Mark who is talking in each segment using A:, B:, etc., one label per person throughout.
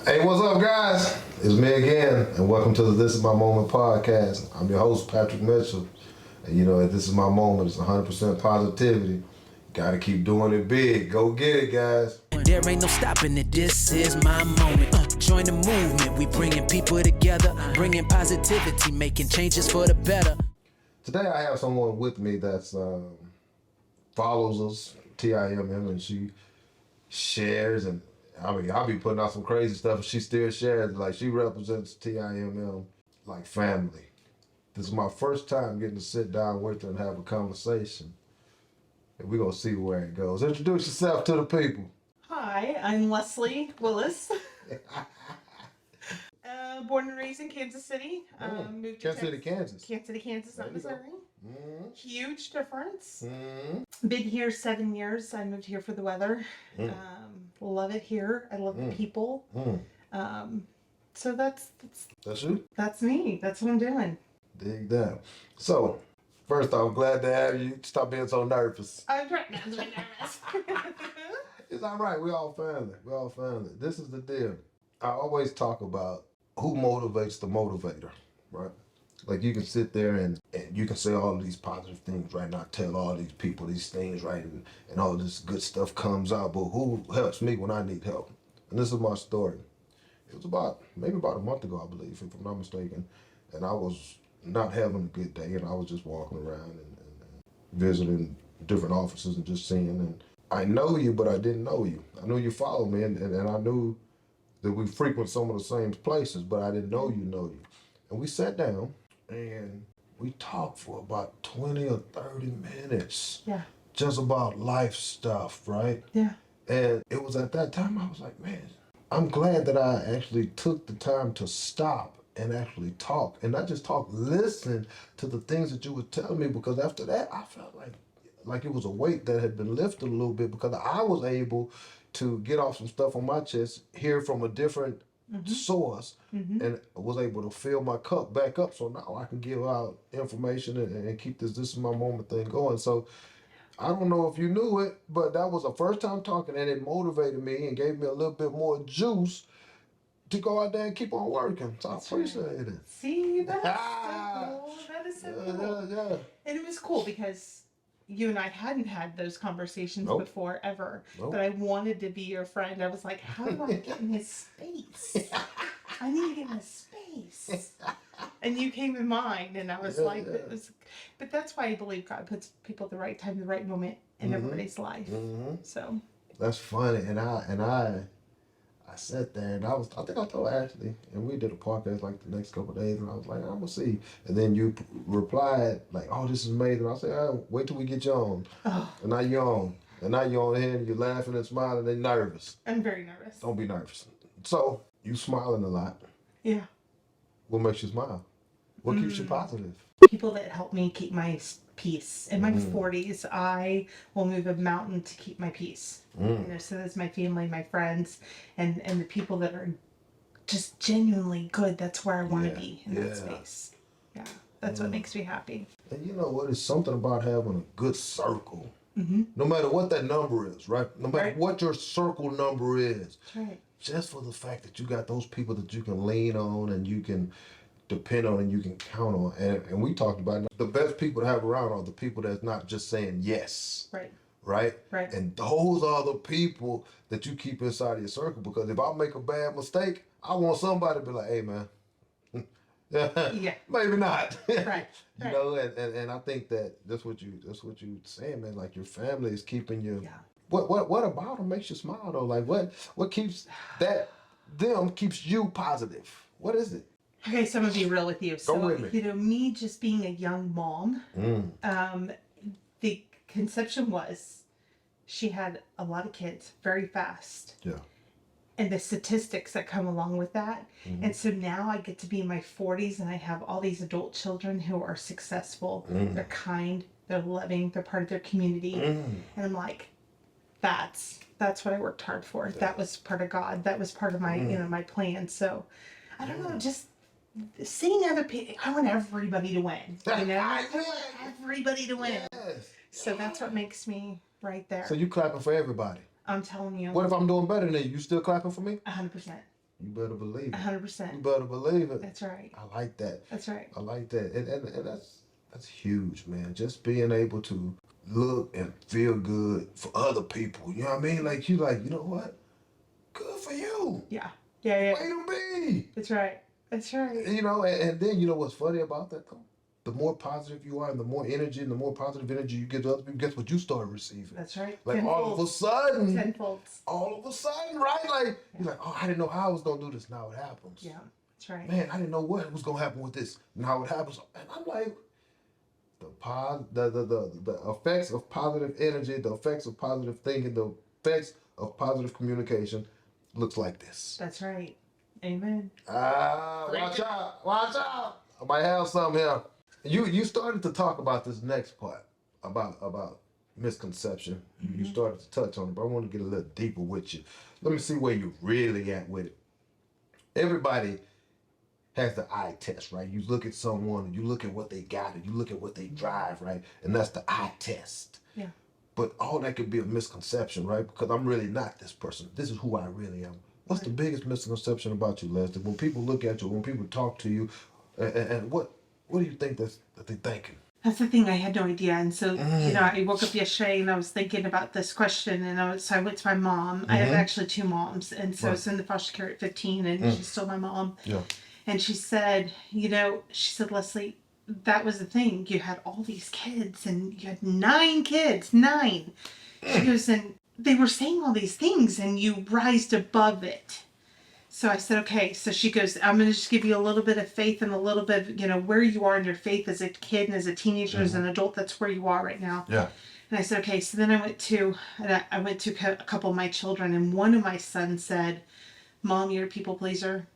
A: Hey, what's up, guys? It's me again, and welcome to the This Is My Moment podcast. I'm your host, Patrick Mitchell. And you know, if this is my moment, it's 100% positivity. Gotta keep doing it big. Go get it, guys.
B: There ain't no stopping it. This is my moment. Join the movement. We bringing people together, bringing positivity, making changes for the better.
A: Today, I have someone with me that's follows us, TIMM, and she shares. And I mean, I'll be putting out some crazy stuff, and she still shares. Like, she represents TIMM like family. This is my first time getting to sit down with her and have a conversation. And we're going to see where it goes. Introduce yourself to the people.
C: Hi, I'm Leslie Willis. Born and raised in Kansas City. Moved to
A: Kansas City, Kansas.
C: Kansas City, Kansas, not Missouri.
A: Mm-hmm.
C: Huge difference.
A: Mm-hmm.
C: Been here 7 years. I moved here for the weather. Love it here. I love the people. So that's
A: you?
C: That's me. That's what I'm doing.
A: Dig that. So, first off, glad to have you. Stop being so nervous.
C: I'm trying not to be nervous.
A: It's all right. We're all family. We're all family. This is the deal. I always talk about who motivates the motivator, right? Like, you can sit there and you can say all of these positive things, right? And I tell all these people these things, right? And all this good stuff comes out. But who helps me when I need help? And this is my story. It was maybe about a month ago, I believe, if I'm not mistaken. And I was not having a good day, and I was just walking around and visiting different offices and just seeing. And I know you, but I didn't know you. I knew you followed me, and I knew that we frequent some of the same places, but I didn't know you. And we sat down, and we talked for about 20 or 30 minutes.
C: Yeah.
A: Just about life stuff, right?
C: Yeah.
A: And it was at that time I was like, man, I'm glad that I actually took the time to stop and actually talk. And not just talk, listen to the things that you were telling me, because after that, I felt like it was a weight that had been lifted a little bit, because I was able to get off some stuff on my chest, hear from a different source, and was able to fill my cup back up. So now I can give out information and keep this is my moment thing going. So I don't know if you knew it, but that was the first time talking, and it motivated me and gave me a little bit more juice to go out there and keep on working. So I appreciate it.
C: See, that's so cool. That is so cool.
A: Yeah.
C: And it was cool because you and I hadn't had those conversations before ever. But I wanted to be your friend. I was like, how do I get in his space? I need to get in his space. And you came in mine, and I was but that's why I believe God puts people at the right time, the right moment in everybody's life. So
A: that's funny. And I sat there, and I think I told Ashley, and we did a podcast like the next couple of days, and I was like, I'm gonna see. And then you replied like, oh, this is amazing. I said, oh, wait till we get you on. And now you're on. And now you're on here, and you're laughing and smiling and nervous.
C: I'm very nervous.
A: Don't be nervous. So you smiling a lot.
C: Yeah.
A: What makes you smile? What keeps you positive?
C: People that help me keep my peace. In my 40s, I will move a mountain to keep my peace. You know, so that's my family, my friends, and the people that are just genuinely good. That's where I want to be, in that space. Yeah, that's what makes me happy.
A: And you know what? It's something about having a good circle. No matter what that number is, right? No matter what your circle number is.
C: That's right.
A: Just for the fact that you got those people that you can lean on and you can depend on and you can count on. And we talked about it. The best people to have around are the people that's not just saying yes. Right? And those are the people that you keep inside of your circle, because if I make a bad mistake, I want somebody to be like, hey, man. Maybe not.
C: Right.
A: You know, and I think that's what you saying, man. Like, your family is keeping you.
C: Yeah.
A: What about them makes you smile though? Like, what keeps keeps you positive? What is it?
C: Okay, so I'm gonna be real with you.
A: Go with me.
C: You know, me just being a young mom, the conception was she had a lot of kids very fast.
A: Yeah.
C: And the statistics that come along with that. And so now I get to be in my 40s, and I have all these adult children who are successful. They're kind, they're loving, they're part of their community. And I'm like, that's what I worked hard for. That was part of God. That was part of my, my plan. So I don't know, just seeing other people, I want everybody to win. You know? I want everybody to win.
A: Yes.
C: So that's what makes me right there.
A: So you clapping for everybody.
C: I'm telling you.
A: What if I'm doing better than you? You still clapping for me?
C: 100%.
A: You better believe it.
C: 100%.
A: You better believe it.
C: That's right.
A: I like that.
C: That's right.
A: I like that. And that's huge, man. Just being able to look and feel good for other people. You know what I mean? Like you know what? Good for you.
C: Yeah. Yeah.
A: Way to be.
C: That's right. That's right.
A: You know, and then you know what's funny about that though? The more positive you are and the more energy and the more positive energy you give to other people, guess what you start receiving?
C: That's right.
A: Like
C: Tenfold.
A: all of a sudden.
C: Tenfold.
A: All of a sudden, right? Like, you're like, oh, I didn't know how I was going to do this. Now it happens.
C: Yeah, that's right.
A: Man, I didn't know what was going to happen with this. Now it happens. And I'm like, the effects of positive energy, the effects of positive thinking, the effects of positive communication looks like this.
C: That's right. Amen.
A: Watch out. Watch out. I might have something here. You started to talk about this next part about misconception. You started to touch on it, but I want to get a little deeper with you. Let me see where you're really at with it. Everybody has the eye test, right? You look at someone and you look at what they got and you look at what they drive, right? And that's the eye test.
C: Yeah.
A: But all that could be a misconception, right? Because I'm really not this person. This is who I really am. What's the biggest misconception about you, Leslie? When people look at you, when people talk to you, and what do you think that they're thinking?
C: That's the thing. I had no idea. And so, you know, I woke up yesterday and I was thinking about this question. And so I went to my mom. I have actually two moms. And so I was in the foster care at 15 and she's still my mom.
A: Yeah.
C: And she said, Leslie, that was the thing. You had all these kids and you had 9 kids. 9. She goes, and they were saying all these things and you rised above it. So I said, okay. So she goes, I'm going to just give you a little bit of faith and a little bit of, where you are in your faith as a kid and as a teenager, as an adult. That's where you are right now.
A: Yeah.
C: And I said, okay. So then I went to a couple of my children, and one of my sons said, Mom, you're a people pleaser.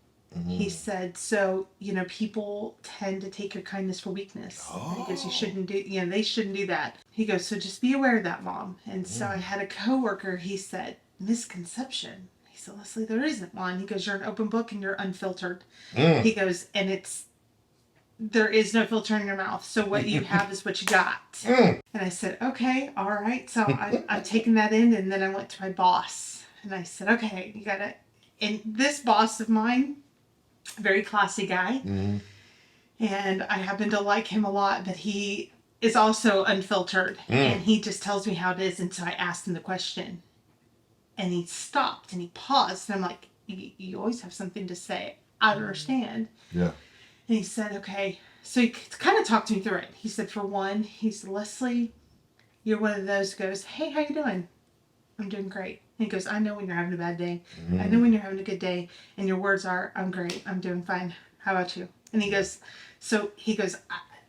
C: He said, so, people tend to take your kindness for weakness. Oh. He goes, you shouldn't do, they shouldn't do that. He goes, so just be aware of that, Mom. And so I had a coworker, he said, misconception. He said, Leslie, there isn't one. He goes, you're an open book and you're unfiltered. He goes, and there is no filter in your mouth. So what you have is what you got. And I said, okay, all right. So I'm taking that in. And then I went to my boss and I said, okay, you got it. And this boss of mine, very classy guy. And I happen to like him a lot, but he is also unfiltered. And he just tells me how it is. And so I asked him the question. And he stopped and he paused. And I'm like, you always have something to say. I understand.
A: Yeah.
C: And he said, okay. So he kind of talked me through it. He said, for one, he said, Leslie, you're one of those who goes, hey, how you doing? I'm doing great. And he goes, I know when you're having a bad day. I know when you're having a good day. And your words are, I'm great. I'm doing fine. How about you? And he goes,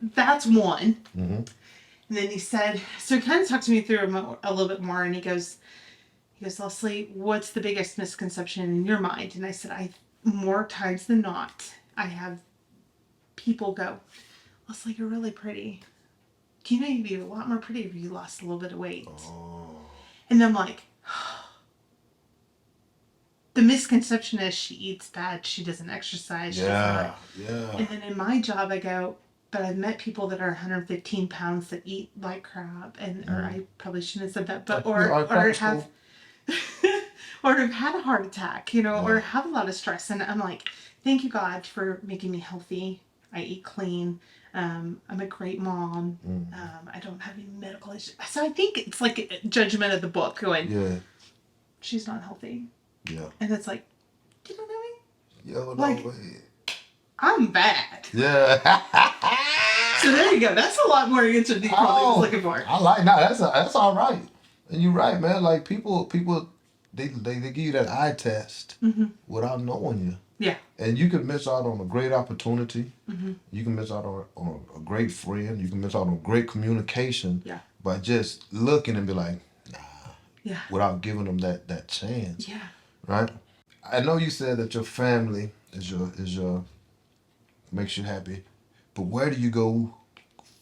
C: that's one. And then he said, so he kind of talked to me through a little bit more. And he goes, Leslie, what's the biggest misconception in your mind? And I said, more times than not, I have people go, Leslie, you're really pretty. Do you know you'd be a lot more pretty if you lost a little bit of weight? Oh. And I'm like, the misconception is she eats bad, she doesn't exercise.
A: Yeah.
C: And then in my job, I go, but I've met people that are 115 pounds that eat like crap, or I probably shouldn't have said that, but or have or have had a heart attack, or have a lot of stress. And I'm like, thank you, God, for making me healthy. I eat clean. I'm a great mom. I don't have any medical issues. So I think it's like a judgment of the book going, she's not healthy.
A: Yeah.
C: And it's like, do you know what I mean?
A: Yo,
C: like,
A: no way.
C: I'm bad.
A: Yeah.
C: So there you go. That's a lot more answer than you probably was looking for.
A: I like, that's all right. And you're right, man. Like people, they give you that eye test without knowing you.
C: Yeah.
A: And you can miss out on a great opportunity. You can miss out on a great friend. You can miss out on great communication.
C: Yeah.
A: By just looking and be like, nah.
C: Yeah.
A: Without giving them that chance.
C: Yeah.
A: Right? I know you said that your family is your makes you happy, but where do you go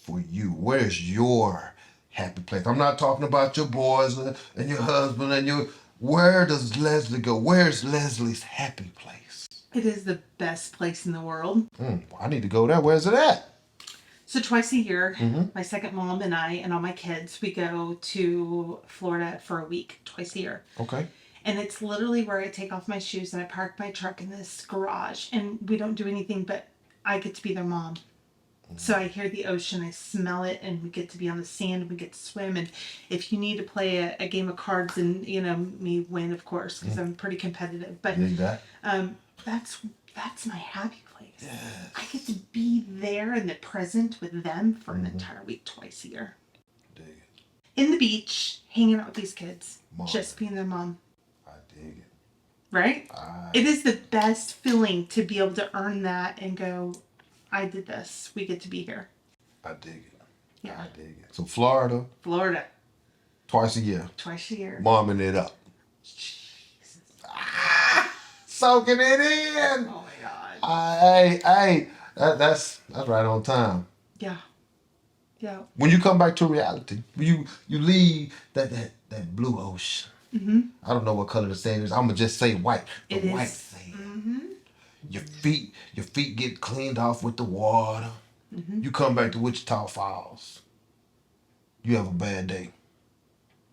A: for you? Where is your happy place? I'm not talking about your boys and your husband and your. Where does Leslie go? Where's Leslie's happy place?
C: It is the best place in the world.
A: I need to go there. Where's it at?
C: So twice a year, my second mom and I and all my kids, we go to Florida for a week, twice a year.
A: Okay.
C: And it's literally where I take off my shoes and I park my truck in this garage, and we don't do anything, but I get to be their mom. So I hear the ocean, I smell it, and we get to be on the sand, and we get to swim. And if you need to play a game of cards and, me win, of course, because I'm pretty competitive. But that's my happy place.
A: Yes.
C: I get to be there in the present with them for an entire week, twice a year.
A: Dig it.
C: In the beach, hanging out with these kids,
A: Mom.
C: just being their mom.
A: I dig it.
C: Right? It is the best feeling to be able to earn that and go, I did this. We get to be here.
A: I dig it.
C: Yeah.
A: I dig it. So Florida, twice a year.
C: Twice a year.
A: Momming it up.
C: Jesus.
A: Soaking it in.
C: Oh my God.
A: Hey, that's right on time.
C: Yeah. Yeah.
A: When you come back to reality, you leave that blue ocean.
C: Mm-hmm.
A: I don't know what color the sand is. I'm gonna just say white. The white sand.
C: Mm-hmm.
A: Your feet get cleaned off with the water. Mm-hmm. You come back to Wichita Falls. You have a bad day.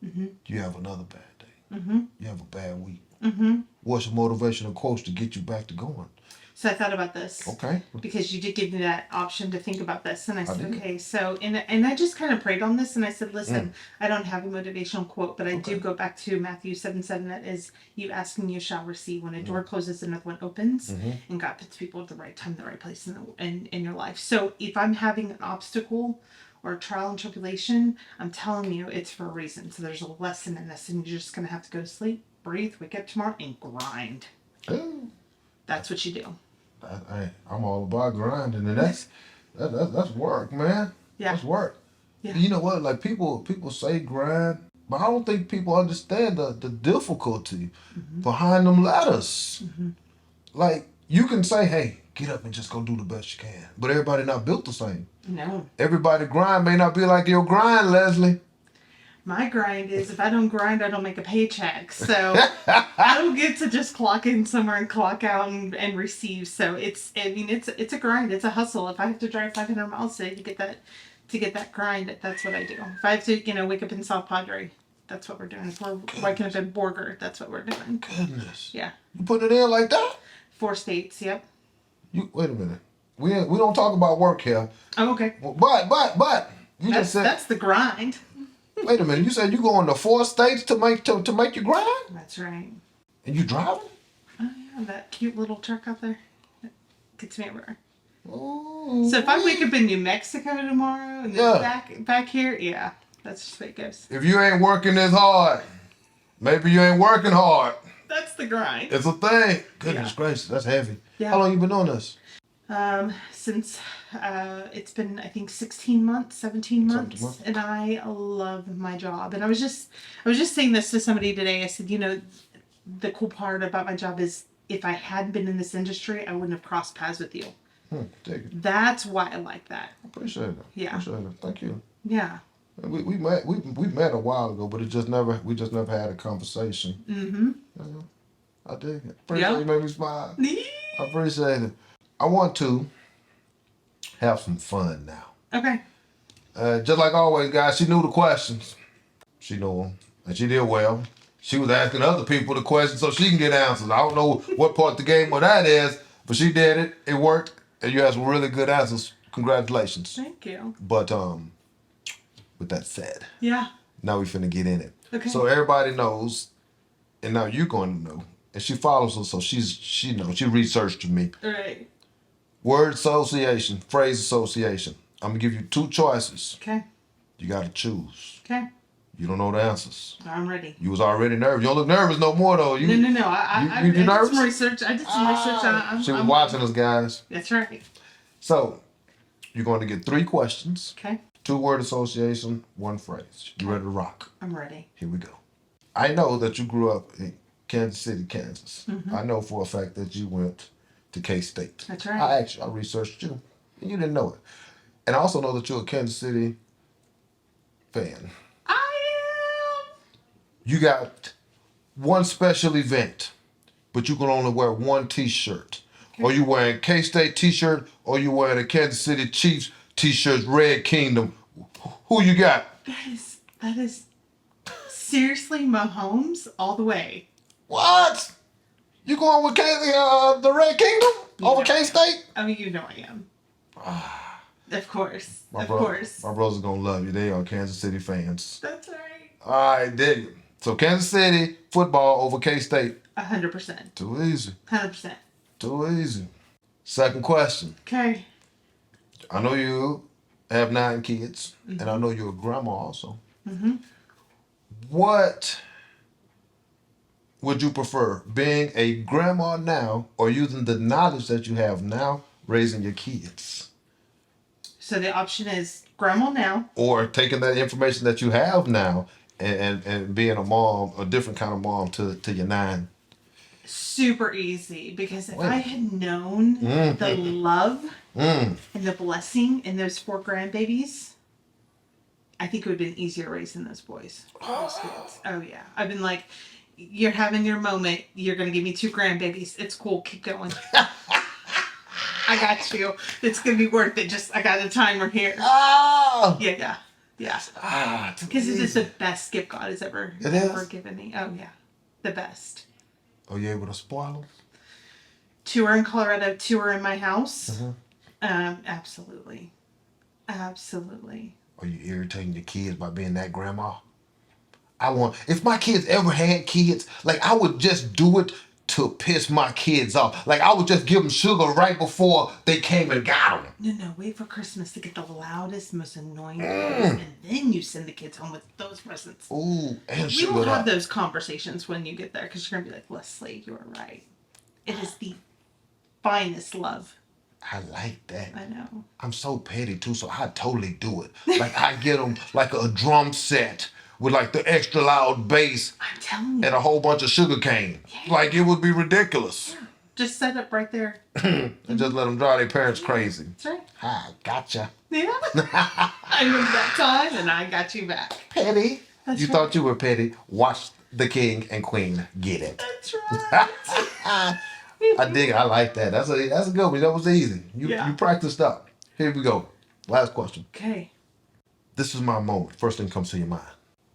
A: Mm-hmm. You have another bad day. Mm-hmm. You have a bad week. Mm-hmm. What's your motivational quotes to get you back to going?
C: So I thought about this.
A: Okay.
C: Because you did give me that option to think about this. And I said, okay, so, and I just kind of prayed on this and I said, listen, I don't have a motivational quote, but I do go back to Matthew 7:7. That is, you ask and you shall receive. When a door closes, another one opens. And God puts people at the right time, the right place in your life. So if I'm having an obstacle or a trial and tribulation, I'm telling you, it's for a reason. So there's a lesson in this, and you're just going to have to go to sleep, breathe, wake up tomorrow, and grind.
A: Ooh.
C: That's what you do.
A: I'm all about grinding, and that's work, man.
C: Yeah.
A: That's work.
C: Yeah.
A: You know what? Like people say grind, but I don't think people understand the difficulty behind them letters. Mm-hmm. Like you can say, hey, get up and just go do the best you can, but everybody not built the same.
C: No.
A: Everybody grind may not be like your grind, Leslie.
C: My grind is if I don't grind, I don't make a paycheck. So I don't get to just clock in somewhere and clock out and receive. So it's a grind. It's a hustle. If I have to drive 500 miles today to get that grind, that's what I do. If I have to, wake up in South Padre, that's what we're doing. If we're waking up in Borger, that's what we're doing.
A: Goodness.
C: Yeah.
A: You put it in like that?
C: 4 states. Yep.
A: Wait a minute. We don't talk about work here.
C: Oh, okay.
A: But you just said
C: that's the grind.
A: Wait a minute, you said you going to 4 states to make your grind?
C: That's right.
A: And you driving?
C: Oh yeah, that cute little truck out there. That gets me everywhere.
A: Ooh.
C: So if I wake up in New Mexico tomorrow and then back here, yeah, that's just the way it goes.
A: If you ain't working this hard, maybe you ain't working hard.
C: That's the grind.
A: It's a thing. Goodness gracious, that's heavy.
C: Yeah.
A: How long you been doing this?
C: Since it's been, I think, 16 months, 17 months, and I love my job. And I was just saying this to somebody today. I said, the cool part about my job is if I hadn't been in this industry, I wouldn't have crossed paths with you.
A: Take it.
C: That's why I like that.
A: I appreciate it.
C: Yeah.
A: Appreciate it. Thank you.
C: Yeah.
A: We met a while ago, but we just never had a conversation. Mm-hmm. Yeah, I dig it. Appreciate you made me smile. I appreciate it. I want to have some fun now.
C: Okay.
A: Just like always, guys, she knew the questions. She knew them, and she did well. She was asking other people the questions so she can get answers. I don't know what part of the game or that is, but she did it. It worked, and you had some really good answers. Congratulations.
C: Thank you.
A: But with that said,
C: yeah,
A: now we finna get in it.
C: Okay.
A: So everybody knows, and now you're going to know. And she follows us, so she knows. She researched me.
C: All right.
A: Word association, phrase association. I'm gonna give you 2 choices.
C: Okay.
A: You gotta choose.
C: Okay.
A: You don't know the answers.
C: I'm ready.
A: You was already nervous. You don't look nervous no more though.
C: No. I
A: you
C: did
A: nervous?
C: some research. I did some research.
A: She was watching us, guys.
C: That's right.
A: So you're going to get 3 questions.
C: Okay.
A: 2 word association, 1 phrase. You ready to rock?
C: I'm ready.
A: Here we go. I know that you grew up in Kansas City, Kansas. Mm-hmm. I know for a fact that you went to K-State.
C: That's right.
A: I researched you, and you didn't know it. And I also know that you're a Kansas City fan.
C: I am.
A: You got 1 special event, but you can only wear 1 T-shirt. Okay. Or you wearing K-State T-shirt, or you wearing a Kansas City Chiefs T-shirt, Red Kingdom. Who you got?
C: That is seriously Mahomes all the way.
A: What? You going with the Red Kingdom over K-State?
C: I mean, you know I am. Of course.
A: My
C: course.
A: My brothers gonna love you. They are Kansas City fans.
C: That's right.
A: All right, dig it. So Kansas City football over K-State.
C: 100%.
A: Too easy.
C: 100%.
A: Too easy. Second question.
C: Okay.
A: I know you have 9 kids, and I know you're a grandma also.
C: Mm-hmm.
A: What would you prefer, being a grandma now or using the knowledge that you have now raising your kids?
C: So the option is grandma now.
A: Or taking that information that you have now and being a mom, a different kind of mom to your 9.
C: Super easy, because if I had known the love and the blessing in those 4 grandbabies, I think it would have been easier raising those boys. Those kids. Oh yeah. I've been like, you're having your moment. You're going to give me 2 grandbabies. It's cool. Keep going. I got you. It's going to be worth it. Just, I got a timer here.
A: Oh!
C: Yeah. Because it is the best gift God has ever given me. Oh yeah. The best.
A: Are you able to spoil them?
C: 2 are in Colorado, 2 are in my house. Absolutely. Absolutely.
A: Are you irritating your kids by being that grandma? If my kids ever had kids, like I would just do it to piss my kids off. Like I would just give them sugar right before they came and got them.
C: No, wait for Christmas to get the loudest, most annoying toys, and then you send the kids home with those presents.
A: Ooh, and
C: We will have those conversations when you get there, because you're going to be like, Leslie, you were right. It is the finest love.
A: I like that.
C: I know.
A: I'm so petty too, so I totally do it. Like I get them like a drum set with like the extra loud bass.
C: I'm telling you.
A: And a whole bunch of sugar cane. Yeah. Like it would be ridiculous.
C: Yeah. Just set up right there.
A: And just let them drive their parents crazy.
C: That's right.
A: I gotcha.
C: Yeah. I remember that time and I got you back.
A: Petty.
C: That's
A: you
C: right.
A: thought you were petty. Watch the king and queen get it.
C: That's right.
A: I dig it. I like that. That's a good one. That was easy. You practiced up. Here we go. Last question.
C: Okay.
A: This is my moment. First thing comes to your mind.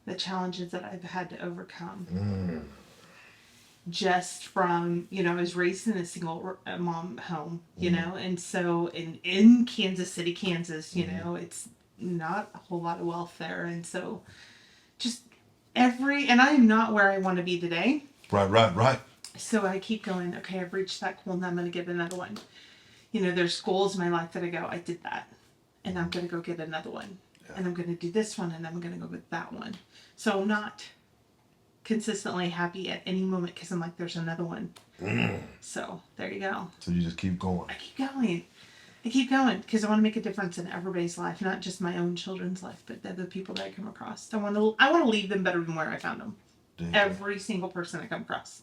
C: The challenges that I've had to overcome. Just from, I was raised in a single mom home, you know, and so in Kansas City, Kansas, you know, it's not a whole lot of wealth there. And so just and I am not where I want to be today.
A: Right.
C: So I keep going, okay, I've reached that goal and I'm going to get another one. You know, there's goals in my life that I go, I did that. And I'm going to go get another one. Yeah. And I'm going to do this one and I'm going to go get that one. So I'm not consistently happy at any moment because I'm like, there's another one. So there you go.
A: So you just keep going.
C: I keep going because I want to make a difference in everybody's life, not just my own children's life, but the other people that I come across. I want to leave them better than where I found them. Every single person I come across.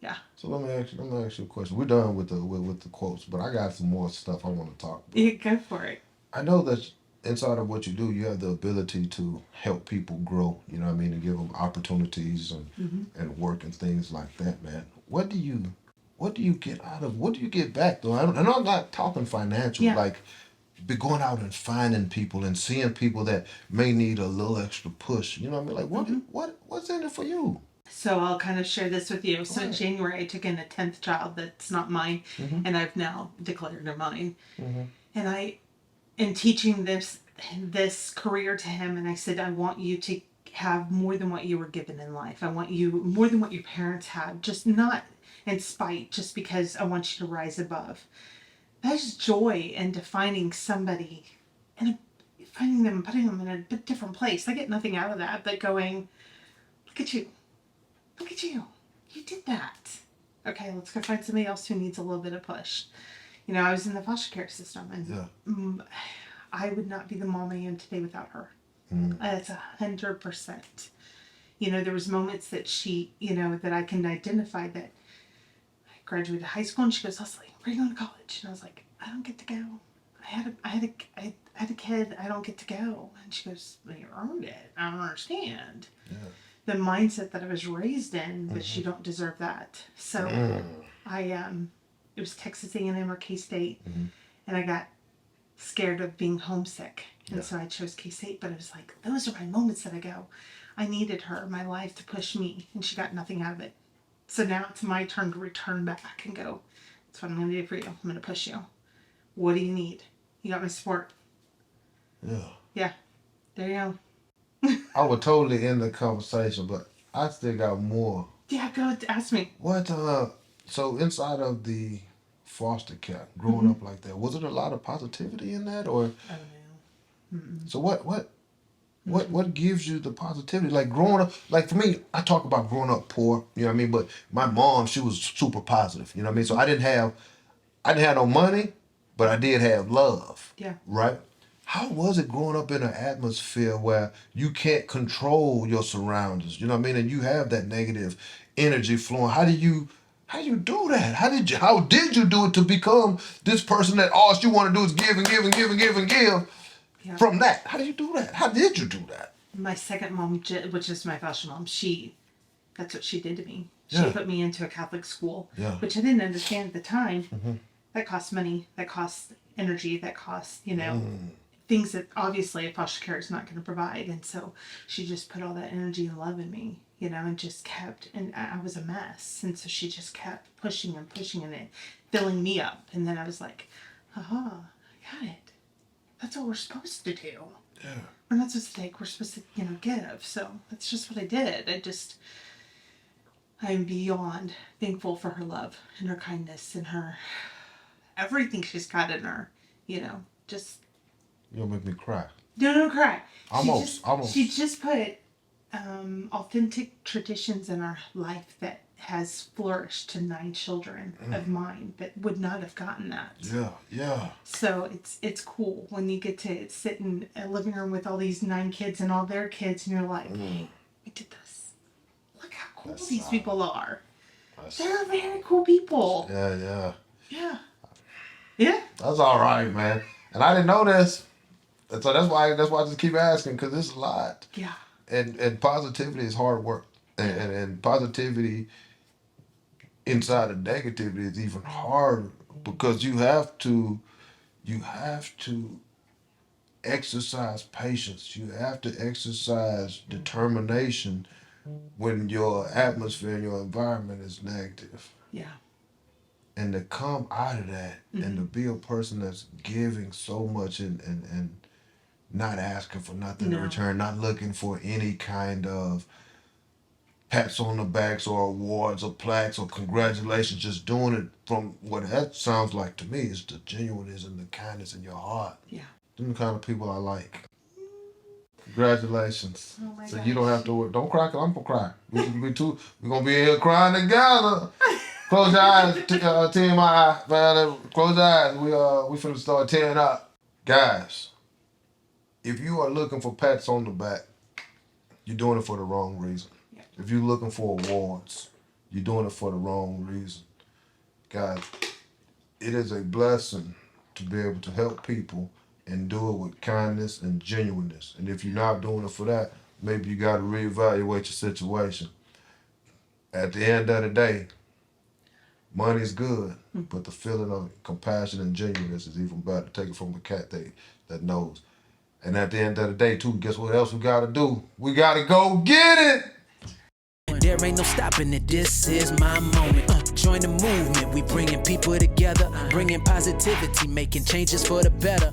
C: Yeah.
A: So let me ask you a question. We're done with the quotes, but I got some more stuff I want to talk about.
C: Yeah, go for it.
A: I know that inside of what you do, you have the ability to help people grow. You know what I mean, and give them opportunities and work and things like that, man. What do you get out of? What do you get back though? I know I'm not talking financial.
C: Yeah.
A: Like, be going out and finding people and seeing people that may need a little extra push. You know what I mean? Like, what's in it for you?
C: So I'll kind of share this with you. So in January, I took in a 10th child that's not mine, and I've now declared her mine. And I am teaching this career to him, and I said, I want you to have more than what you were given in life. I want you more than what your parents had, just not in spite, just because I want you to rise above. There's joy in defining somebody and finding them and putting them in a different place. I get nothing out of that, but going, look at you. Look at you. You did that. Okay, let's go find somebody else who needs a little bit of push. You know, I was in the foster care system, and I would not be the mom I am today without her. That's 100%. You know, there was moments that she, that I can identify that I graduated high school, and she goes, Leslie, where are you going to college? And I was like, I don't get to go. I had a kid. I don't get to go. And she goes, well, you earned it. I don't understand. Yeah. The mindset that I was raised in, that you don't deserve that. So it was Texas A&M or K-State, and I got scared of being homesick. And so I chose K-State, but it was like, those are my moments that I go, I needed her in my life to push me, and she got nothing out of it. So now it's my turn to return back and go, that's what I'm going to do for you. I'm going to push you. What do you need? You got my support.
A: Yeah.
C: Yeah. There you go.
A: I would totally end the conversation, but I still got more.
C: Yeah, go ask me.
A: What, so inside of the foster care, growing up like that, was it a lot of positivity in that, or?
C: Oh, no.
A: So what gives you the positivity? Like growing up, like for me, I talk about growing up poor, you know what I mean? But my mom, she was super positive, you know what I mean? So I didn't have no money, but I did have love.
C: Yeah.
A: Right? How was it growing up in an atmosphere where you can't control your surroundings? You know what I mean? And you have that negative energy flowing. How do you do that? How did you do it to become this person that all you want to do is give and give and give and give and give?
C: Yeah.
A: From that, how do you do that? How did you do that?
C: My second mom, which is my foster mom, that's what she did to me. She
A: Yeah.
C: put me into a Catholic school,
A: Yeah.
C: which I didn't understand at the time. That costs money, that costs energy, that costs, things that obviously a foster care is not going to provide. And so she just put all that energy and love in me, and just kept, and I was a mess. And so she just kept pushing and pushing and it filling me up. And then I was like, aha, I got it. That's what we're supposed to do.
A: Yeah.
C: We're not supposed to take, we're supposed to, give. So that's just what I did. I'm beyond thankful for her love and her kindness and her, everything she's got in her, just.
A: You'll make me cry.
C: No, don't cry.
A: Almost.
C: She just put authentic traditions in our life that has flourished to 9 children of mine that would not have gotten that.
A: Yeah.
C: So it's cool when you get to sit in a living room with all these 9 kids and all their kids, and you're like, we did this. Look how cool these people are. They're very cool people.
A: Yeah.
C: Yeah.
A: That's all right, man. And I didn't know this, and so that's why I just keep asking, because it's a lot.
C: Yeah.
A: And positivity is hard work, and positivity inside of negativity is even harder, because you have to exercise patience. You have to exercise determination when your atmosphere and your environment is negative.
C: Yeah.
A: And to come out of that and to be a person that's giving so much and not asking for nothing in return, not looking for any kind of pats on the backs or awards or plaques or congratulations, just doing it from what that sounds like to me is the genuineness and the kindness in your heart.
C: Yeah.
A: Them the kind of people I like. Congratulations.
C: Oh my
A: So
C: gosh.
A: you don't have to worry. Don't cry, 'cause I'm gonna cry. We're gonna be here crying together. Close your eyes, tear my eye, man. Close your eyes. We finna start tearing up. Guys, if you are looking for pats on the back, you're doing it for the wrong reason.
C: Yeah.
A: If you're looking for awards, you're doing it for the wrong reason. Guys, it is a blessing to be able to help people and do it with kindness and genuineness. And if you're not doing it for that, maybe you got to reevaluate your situation. At the end of the day, money's good, but the feeling of compassion and genuineness is even better. Take it from a cat that knows. And at the end of the day, too, guess what else we got to do? We got to go get it!
B: There ain't no stopping it, this is my moment. Join the movement, we bringing people together, bringing positivity, making changes for the better.